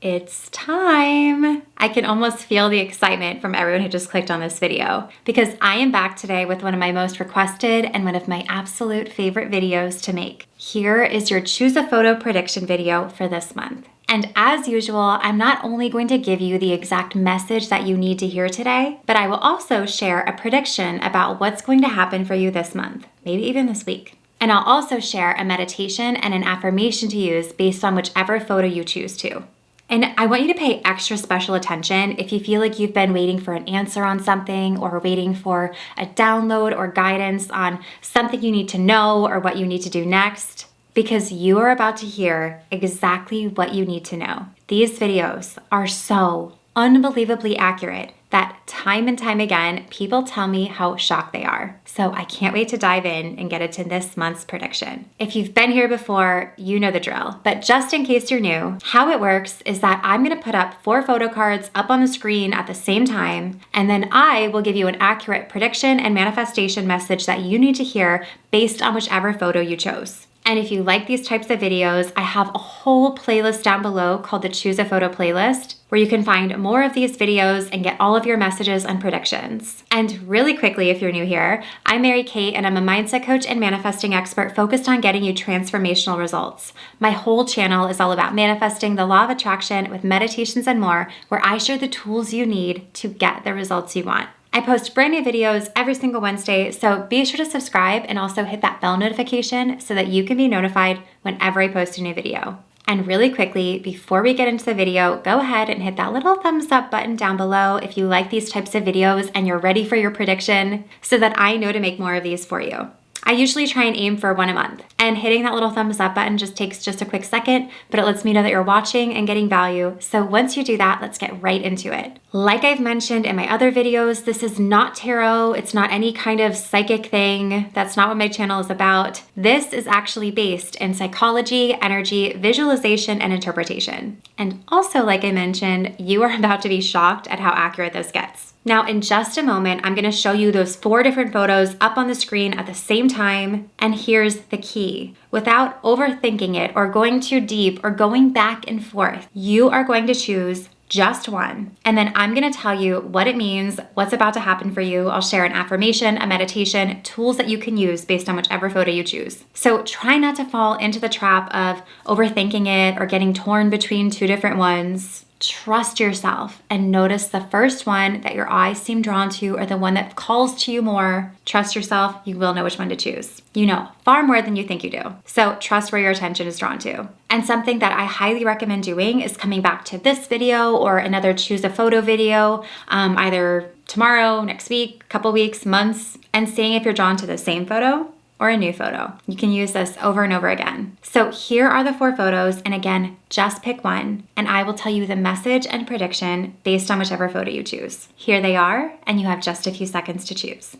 It's time! I can almost feel the excitement from everyone who just clicked on this video because I am back today with one of my most requested and one of my absolute favorite videos to make. Here is your Choose a Photo prediction video for this month. And as usual, I'm not only going to give you the exact message that you need to hear today, but I will also share a prediction about what's going to happen for you this month, maybe even this week. And I'll also share a meditation and an affirmation to use based on whichever photo you choose to. And I want you to pay extra special attention if you feel like you've been waiting for an answer on something or waiting for a download or guidance on something you need to know or what you need to do next, because you are about to hear exactly what you need to know. These videos are so unbelievably accurate that time and time again, people tell me how shocked they are. So I can't wait to dive in and get into this month's prediction. If you've been here before, you know the drill. But just in case you're new, how it works is that I'm gonna put up 4 photo cards up on the screen at the same time, and then I will give you an accurate prediction and manifestation message that you need to hear based on whichever photo you chose. And if you like these types of videos, I have a whole playlist down below called the Choose a Photo playlist, where you can find more of these videos and get all of your messages and predictions. And really quickly, if you're new here, I'm Mary Kate and I'm a mindset coach and manifesting expert focused on getting you transformational results. My whole channel is all about manifesting the law of attraction with meditations and more, where I share the tools you need to get the results you want. I post brand new videos every single Wednesday, so be sure to subscribe and also hit that bell notification so that you can be notified whenever I post a new video. And really quickly, before we get into the video, go ahead and hit that little thumbs up button down below if you like these types of videos and you're ready for your prediction so that I know to make more of these for you. I usually try and aim for 1 a month, and hitting that little thumbs up button just takes a quick second, but it lets me know that you're watching and getting value. So once you do that, let's get right into it. Like I've mentioned in my other videos, this is not tarot. It's not any kind of psychic thing. That's not what my channel is about. This is actually based in psychology, energy, visualization, and interpretation. And also, like I mentioned, you are about to be shocked at how accurate this gets. Now, in just a moment, I'm gonna show you those 4 different photos up on the screen at the same time, and here's the key. Without overthinking it or going too deep or going back and forth, you are going to choose just one. And then I'm gonna tell you what it means, what's about to happen for you. I'll share an affirmation, a meditation, tools that you can use based on whichever photo you choose. So try not to fall into the trap of overthinking it or getting torn between 2 different ones. Trust yourself and notice the first one that your eyes seem drawn to or the one that calls to you more. Trust yourself, you will know which one to choose. You know far more than you think you do. So trust where your attention is drawn to. And something that I highly recommend doing is coming back to this video or another Choose a Photo video, either tomorrow, next week, couple weeks, months, and seeing if you're drawn to the same photo or a new photo. You can use this over and over again. So here are the 4 photos, and again, just pick one, and I will tell you the message and prediction based on whichever photo you choose. Here they are, and you have just a few seconds to choose.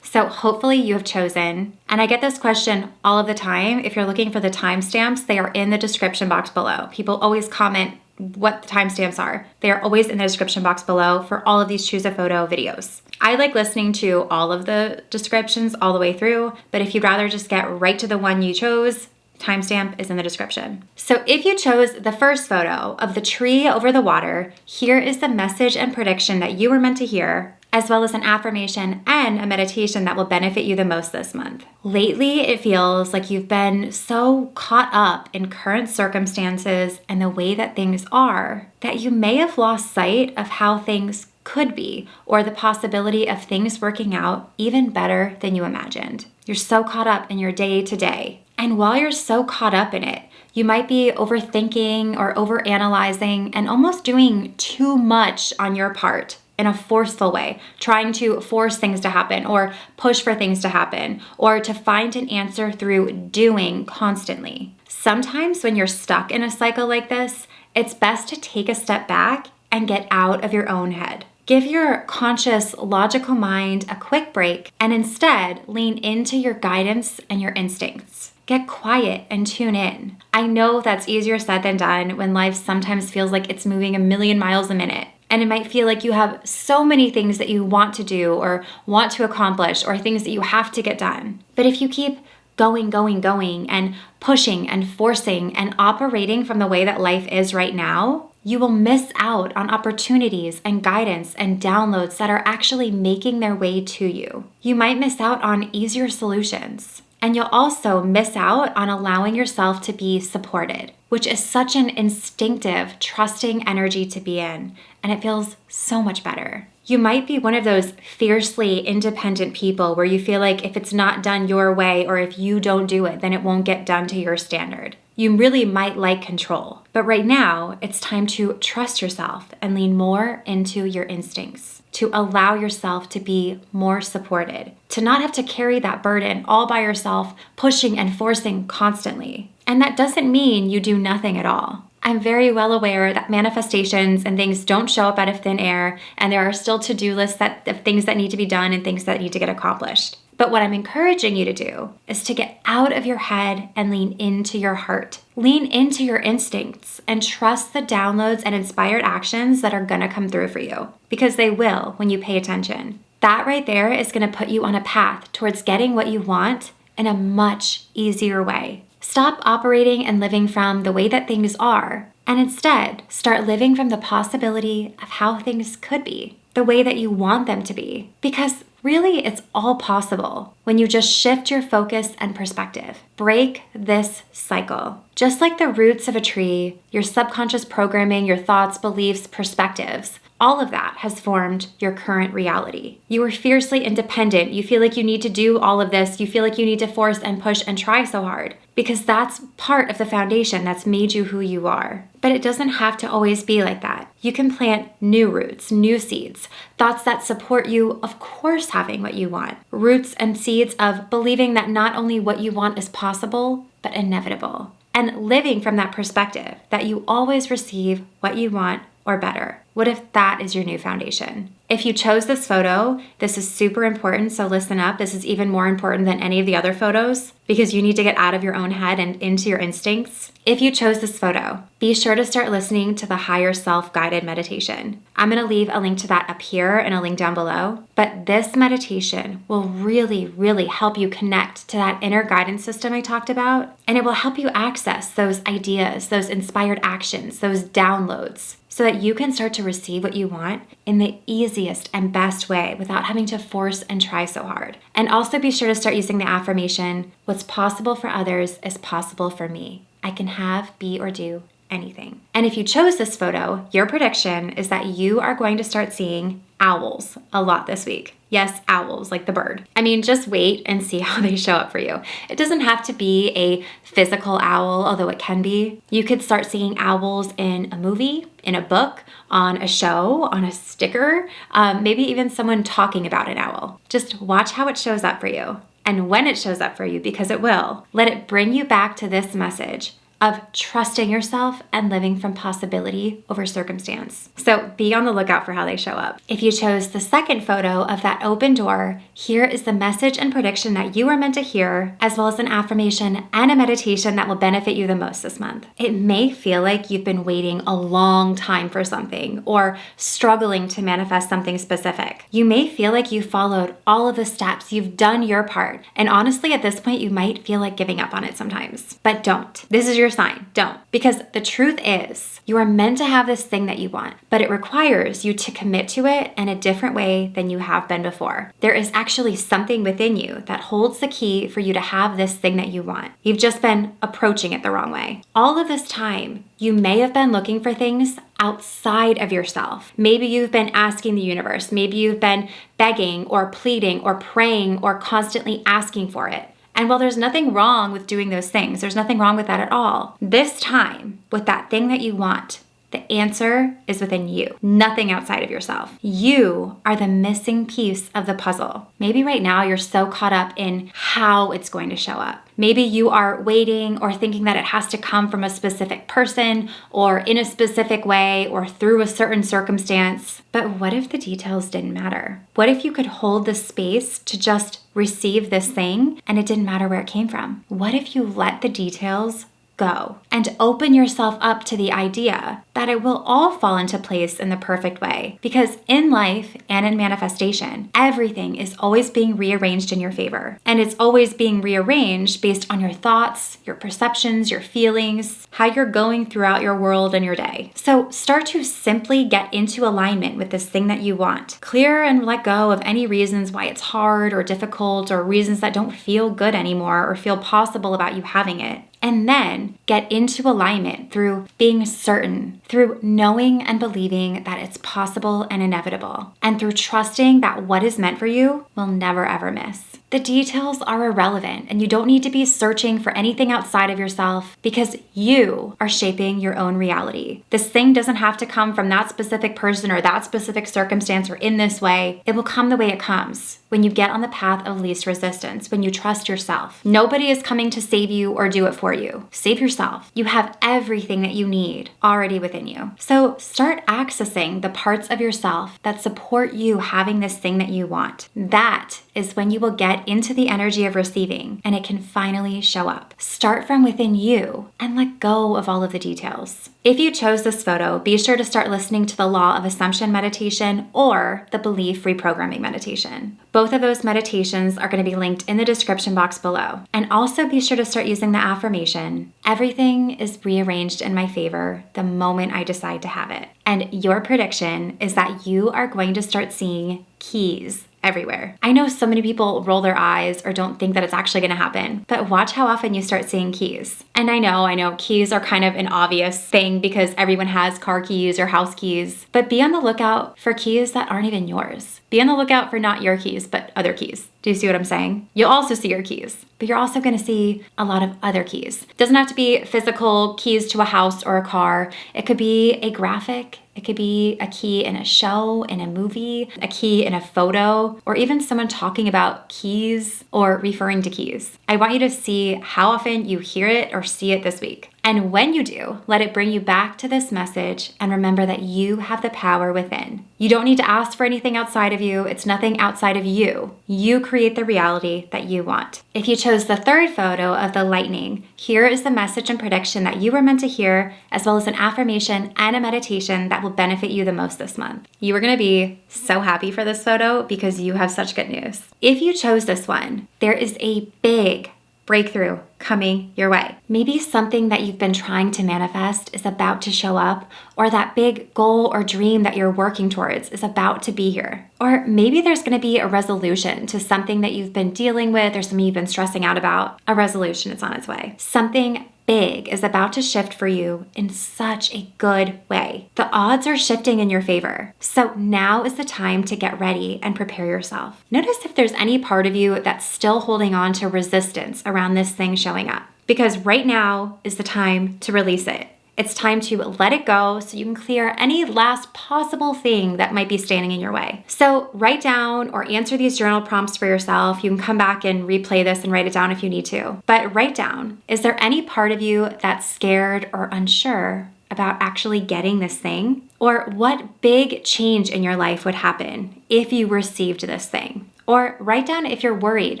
So hopefully you have chosen, and I get this question all of the time. If you're looking for the timestamps, they are in the description box below. People always comment what the timestamps are. They are always in the description box below for all of these Choose a Photo videos. I like listening to all of the descriptions all the way through, but if you'd rather just get right to the one you chose, timestamp is in the description. So if you chose the first photo of the tree over the water, here is the message and prediction that you were meant to hear, as well as an affirmation and a meditation that will benefit you the most this month. Lately, it feels like you've been so caught up in current circumstances and the way that things are that you may have lost sight of how things could be, or the possibility of things working out even better than you imagined. You're so caught up in your day to day. And while you're so caught up in it, you might be overthinking or overanalyzing and almost doing too much on your part in a forceful way, trying to force things to happen or push for things to happen or to find an answer through doing constantly. Sometimes when you're stuck in a cycle like this, it's best to take a step back and get out of your own head. Give your conscious, logical mind a quick break and instead lean into your guidance and your instincts. Get quiet and tune in. I know that's easier said than done when life sometimes feels like it's moving a million miles a minute. And it might feel like you have so many things that you want to do or want to accomplish or things that you have to get done. But if you keep going, and pushing and forcing and operating from the way that life is right now, you will miss out on opportunities and guidance and downloads that are actually making their way to you. You might miss out on easier solutions. And you'll also miss out on allowing yourself to be supported, which is such an instinctive, trusting energy to be in. And it feels so much better. You might be one of those fiercely independent people where you feel like if it's not done your way or if you don't do it, then it won't get done to your standard. You really might like control. But right now, it's time to trust yourself and lean more into your instincts, to allow yourself to be more supported, to not have to carry that burden all by yourself, pushing and forcing constantly. And that doesn't mean you do nothing at all. I'm very well aware that manifestations and things don't show up out of thin air, and there are still to-do lists of things that need to be done and things that need to get accomplished. But what I'm encouraging you to do is to get out of your head and lean into your heart. Lean into your instincts and trust the downloads and inspired actions that are gonna come through for you, because they will when you pay attention. That right there is gonna put you on a path towards getting what you want in a much easier way. Stop operating and living from the way that things are, and instead start living from the possibility of how things could be, the way that you want them to be. Because really, it's all possible when you just shift your focus and perspective. Break this cycle. Just like the roots of a tree, your subconscious programming, your thoughts, beliefs, perspectives, all of that has formed your current reality. You are fiercely independent. You feel like you need to do all of this. You feel like you need to force and push and try so hard because that's part of the foundation that's made you who you are. But it doesn't have to always be like that. You can plant new roots, new seeds, thoughts that support you, of course, having what you want. Roots and seeds of believing that not only what you want is possible, but inevitable. And living from that perspective that you always receive what you want or better. What if that is your new foundation? If you chose this photo, this is super important, so listen up. This is even more important than any of the other photos because you need to get out of your own head and into your instincts. If you chose this photo, be sure to start listening to the Higher Self Guided Meditation. I'm going to leave a link to that up here and a link down below. But this meditation will really, really help you connect to that inner guidance system I talked about, and it will help you access those ideas, those inspired actions, those downloads, so that you can start to receive what you want in the easiest and best way without having to force and try so hard. And also be sure to start using the affirmation, what's possible for others is possible for me. I can have, be, or do anything. And if you chose this photo, your prediction is that you are going to start seeing owls a lot this week. Yes, owls, like the bird. I mean, just wait and see how they show up for you. It doesn't have to be a physical owl, although it can be. You could start seeing owls in a movie, in a book, on a show, on a sticker, maybe even someone talking about an owl. Just watch how it shows up for you. And when it shows up for you, because it will, let it bring you back to this message of trusting yourself and living from possibility over circumstance. So be on the lookout for how they show up. If you chose the second photo of that open door, here is the message and prediction that you are meant to hear, as well as an affirmation and a meditation that will benefit you the most this month. It may feel like you've been waiting a long time for something or struggling to manifest something specific. You may feel like you followed all of the steps, you've done your part, and honestly, at this point, you might feel like giving up on it sometimes. But don't. This is your sign. Don't. Because the truth is, you are meant to have this thing that you want, but it requires you to commit to it in a different way than you have been before. There is actually something within you that holds the key for you to have this thing that you want. You've just been approaching it the wrong way. All of this time, you may have been looking for things outside of yourself. Maybe you've been asking the universe. Maybe you've been begging or pleading or praying or constantly asking for it. And while there's nothing wrong with doing those things, there's nothing wrong with that at all. This time, with that thing that you want, the answer is within you, nothing outside of yourself. You are the missing piece of the puzzle. Maybe right now you're so caught up in how it's going to show up. Maybe you are waiting or thinking that it has to come from a specific person or in a specific way or through a certain circumstance. But what if the details didn't matter? What if you could hold the space to just receive this thing and it didn't matter where it came from? What if you let the details go and open yourself up to the idea that it will all fall into place in the perfect way. Because in life and in manifestation, everything is always being rearranged in your favor. And it's always being rearranged based on your thoughts, your perceptions, your feelings, how you're going throughout your world and your day. So start to simply get into alignment with this thing that you want. Clear and let go of any reasons why it's hard or difficult, or reasons that don't feel good anymore or feel possible about you having it. And then get into alignment through being certain, through knowing and believing that it's possible and inevitable, and through trusting that what is meant for you will never ever miss. The details are irrelevant, and you don't need to be searching for anything outside of yourself, because you are shaping your own reality. This thing doesn't have to come from that specific person or that specific circumstance or in this way. It will come the way it comes when you get on the path of least resistance, when you trust yourself. Nobody is coming to save you or do it for you. Save yourself. You have everything that you need already within you. So start accessing the parts of yourself that support you having this thing that you want. That is when you will get into the energy of receiving, and it can finally show up. Start from within you and let go of all of the details. If you chose this photo, be sure to start listening to the Law of Assumption meditation or the Belief Reprogramming meditation. Both of those meditations are going to be linked in the description box below. And also be sure to start using the affirmation, everything is rearranged in my favor the moment I decide to have it. And your prediction is that you are going to start seeing keys everywhere. I know so many people roll their eyes or don't think that it's actually going to happen, but watch how often you start seeing keys. And I know keys are kind of an obvious thing because everyone has car keys or house keys, but be on the lookout for keys that aren't even yours. Be on the lookout for not your keys, but other keys. Do you see what I'm saying? You'll also see your keys, but you're also going to see a lot of other keys. It doesn't have to be physical keys to a house or a car. It could be a graphic. It could be a key in a show, in a movie, a key in a photo, or even someone talking about keys or referring to keys. I want you to see how often you hear it or see it this week. And when you do, let it bring you back to this message and remember that you have the power within. You don't need to ask for anything outside of you. It's nothing outside of you. You create the reality that you want. If you chose the third photo of the lightning, here is the message and prediction that you were meant to hear, as well as an affirmation and a meditation that will benefit you the most this month. You are going to be so happy for this photo because you have such good news. If you chose this one, there is a big breakthrough coming your way. Maybe something that you've been trying to manifest is about to show up, or that big goal or dream that you're working towards is about to be here. Or maybe there's going to be a resolution to something that you've been dealing with or something you've been stressing out about. A resolution is on its way. Something big is about to shift for you in such a good way. The odds are shifting in your favor. So now is the time to get ready and prepare yourself. Notice if there's any part of you that's still holding on to resistance around this thing showing up. Because right now is the time to release it. It's time to let it go so you can clear any last possible thing that might be standing in your way. So write down or answer these journal prompts for yourself. You can come back and replay this and write it down if you need to. But write down, is there any part of you that's scared or unsure about actually getting this thing? Or what big change in your life would happen if you received this thing? Or write down if you're worried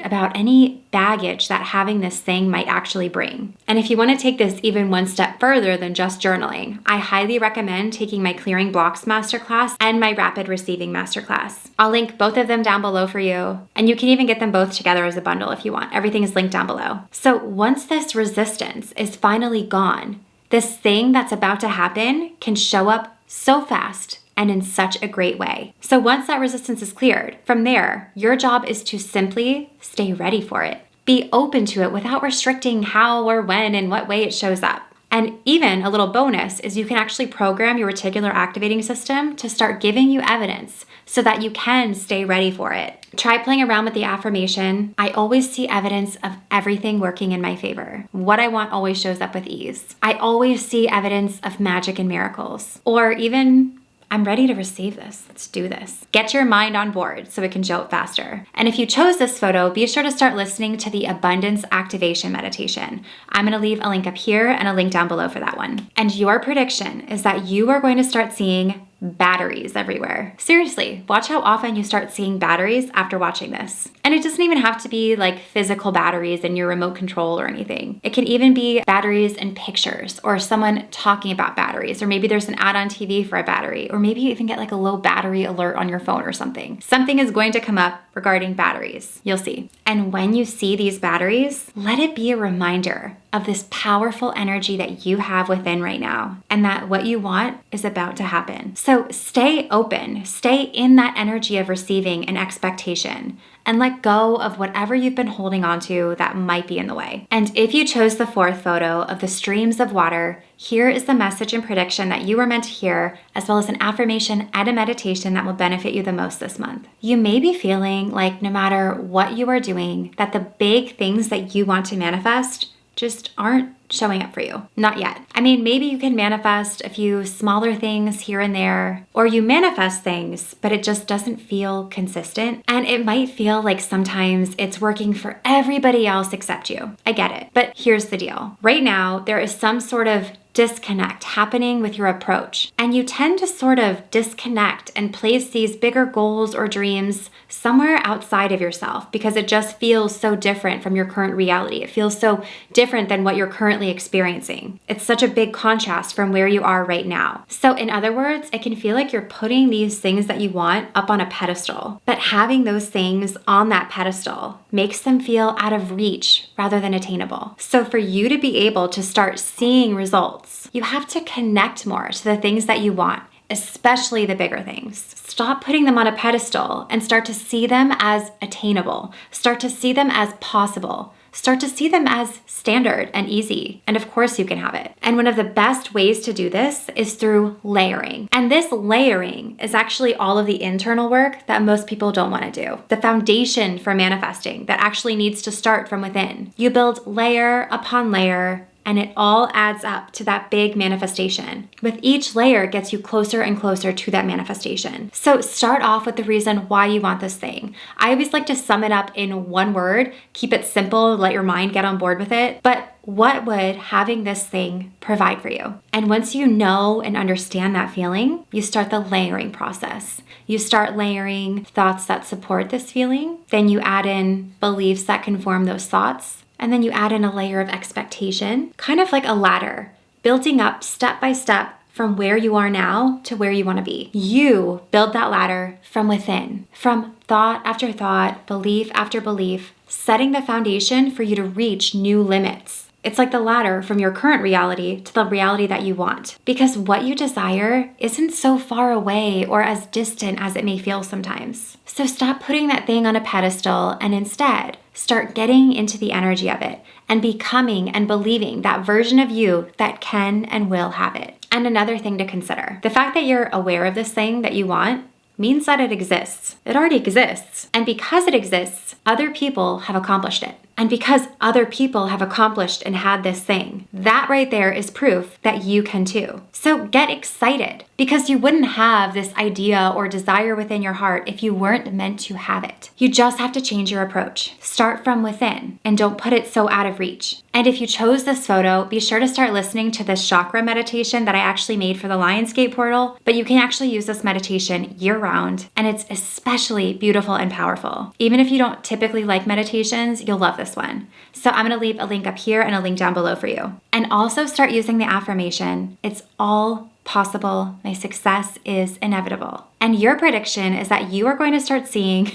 about any baggage that having this thing might actually bring. And if you want to take this even one step further than just journaling, I highly recommend taking my Clearing Blocks Masterclass and my Rapid Receiving Masterclass. I'll link both of them down below for you, and you can even get them both together as a bundle if you want. Everything is linked down below. So once this resistance is finally gone, this thing that's about to happen can show up so fast and in such a great way. So once that resistance is cleared, from there, your job is to simply stay ready for it. Be open to it without restricting how or when and what way it shows up. And even a little bonus is you can actually program your reticular activating system to start giving you evidence so that you can stay ready for it. Try playing around with the affirmation, I always see evidence of everything working in my favor. What I want always shows up with ease. I always see evidence of magic and miracles. Or even, I'm ready to receive this. Let's do this. Get your mind on board so it can show up faster. And if you chose this photo, be sure to start listening to the Abundance Activation Meditation. I'm going to leave a link up here and a link down below for that one. And your prediction is that you are going to start seeing batteries everywhere. Seriously, watch how often you start seeing batteries after watching this. And it doesn't even have to be like physical batteries in your remote control or anything. It can even be batteries in pictures or someone talking about batteries, or maybe there's an ad on TV for a battery, or maybe you even get like a low battery alert on your phone or something. Something is going to come up regarding batteries. You'll see. And when you see these batteries, let it be a reminder of this powerful energy that you have within right now, and that what you want is about to happen. So stay open, stay in that energy of receiving and expectation, and let go of whatever you've been holding on to that might be in the way. And if you chose the fourth photo of the streams of water, here is the message and prediction that you were meant to hear, as well as an affirmation and a meditation that will benefit you the most this month. You may be feeling like no matter what you are doing, that the big things that you want to manifest just aren't showing up for you. Not yet. I mean, maybe you can manifest a few smaller things here and there, or you manifest things, but it just doesn't feel consistent. And it might feel like sometimes it's working for everybody else except you. I get it. But here's the deal. Right now, there is some sort of disconnect happening with your approach. And you tend to sort of disconnect and place these bigger goals or dreams somewhere outside of yourself because it just feels so different from your current reality. It feels so different than what you're currently experiencing. It's such a big contrast from where you are right now. So in other words, it can feel like you're putting these things that you want up on a pedestal, but having those things on that pedestal makes them feel out of reach rather than attainable. So for you to be able to start seeing results, you have to connect more to the things that you want, especially the bigger things. Stop putting them on a pedestal and start to see them as attainable. Start to see them as possible. Start to see them as standard and easy. And of course you can have it. And one of the best ways to do this is through layering. And this layering is actually all of the internal work that most people don't want to do. The foundation for manifesting that actually needs to start from within. You build layer upon layer, and it all adds up to that big manifestation. With each layer, it gets you closer and closer to that manifestation. So start off with the reason why you want this thing. I always like to sum it up in one word, keep it simple, let your mind get on board with it. But what would having this thing provide for you? And once you know and understand that feeling, you start the layering process. You start layering thoughts that support this feeling. Then you add in beliefs that conform those thoughts. And then you add in a layer of expectation, kind of like a ladder, building up step by step from where you are now to where you want to be. You build that ladder from within, from thought after thought, belief after belief, setting the foundation for you to reach new limits. It's like the ladder from your current reality to the reality that you want. Because what you desire isn't so far away or as distant as it may feel sometimes. So stop putting that thing on a pedestal and instead start getting into the energy of it and becoming and believing that version of you that can and will have it. And another thing to consider, the fact that you're aware of this thing that you want means that it exists. It already exists. And because it exists, other people have accomplished it. And because other people have accomplished and had this thing, that right there is proof that you can too. So get excited because you wouldn't have this idea or desire within your heart if you weren't meant to have it. You just have to change your approach. Start from within and don't put it so out of reach. And if you chose this photo, be sure to start listening to this chakra meditation that I actually made for the Lionsgate portal, but you can actually use this meditation year round and it's especially beautiful and powerful. Even if you don't typically like meditations, you'll love this one. So I'm going to leave a link up here and a link down below for you. And also start using the affirmation, it's all possible. My success is inevitable. And your prediction is that you are going to start seeing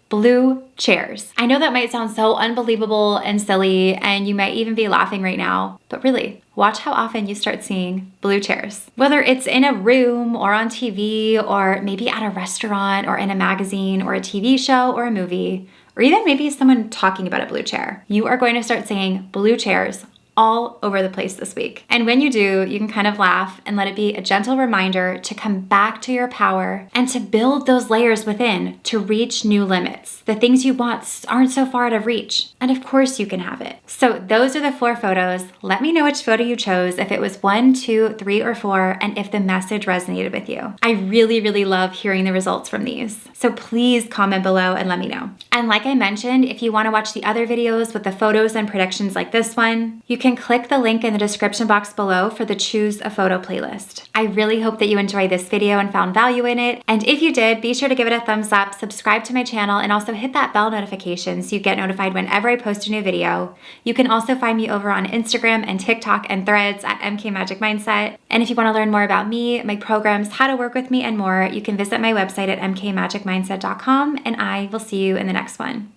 blue chairs. I know that might sound so unbelievable and silly, and you might even be laughing right now, but really, watch how often you start seeing blue chairs. Whether it's in a room or on TV, or maybe at a restaurant or in a magazine or a TV show or a movie, or even maybe someone talking about a blue chair. You are going to start seeing blue chairs all over the place this week. And when you do, you can kind of laugh and let it be a gentle reminder to come back to your power and to build those layers within to reach new limits. The things you want aren't so far out of reach. And of course you can have it. So those are the 4 photos. Let me know which photo you chose, if it was 1, 2, 3, or 4, and if the message resonated with you. I really, really love hearing the results from these. So please comment below and let me know. And like I mentioned, if you want to watch the other videos with the photos and predictions like this one, you can can click the link in the description box below for the Choose a Photo playlist. I really hope that you enjoyed this video and found value in it. And if you did, be sure to give it a thumbs up, subscribe to my channel, and also hit that bell notification so you get notified whenever I post a new video. You can also find me over on Instagram and TikTok and Threads at MK Magic Mindset. And if you want to learn more about me, my programs, how to work with me, and more, you can visit my website at mkmagicmindset.com, and I will see you in the next one.